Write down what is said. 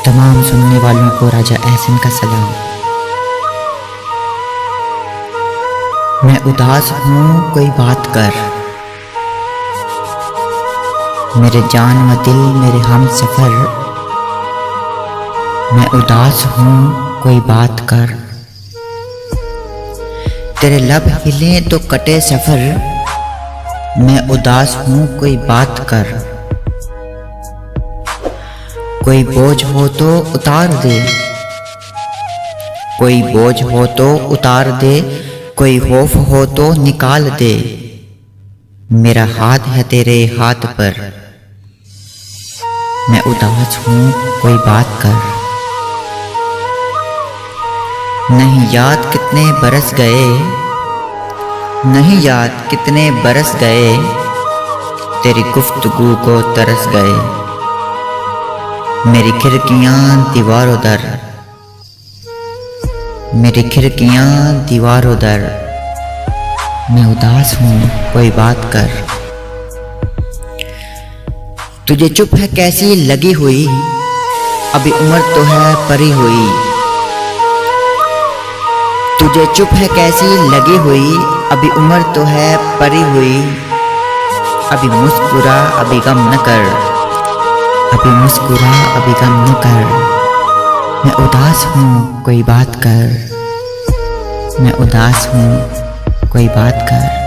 तमाम सुनने वालों को राजा एहसन का सलाम। मैं उदास हूँ कोई बात कर, मेरे जान व दिल मेरे हम सफ़र। मैं उदास हूँ कोई बात कर, तेरे लब हिले तो कटे सफ़र। मैं उदास हूँ कोई बात कर, कोई बोझ हो तो उतार दे, कोई बोझ हो तो उतार दे, कोई खौफ हो तो निकाल दे। मेरा हाथ है तेरे हाथ पर, मैं उदास हूँ कोई बात कर। नहीं याद कितने बरस गए, नहीं याद कितने बरस गए, तेरी गुफ्तगू को तरस गए। मेरी खिड़कियाँ दीवारों दर, मेरी खिड़कियाँ दीवारों दर। मैं उदास हूँ कोई बात कर। तुझे चुप है कैसी लगी हुई, अभी उम्र तो है परी हुई। तुझे चुप है कैसी लगी हुई, अभी उम्र तो है परी हुई। अभी मुस्कुरा अभी गम न कर, अभी मुस्कुरा अभी गम न कर। मैं उदास हूँ कोई बात कर, मैं उदास हूँ कोई बात कर।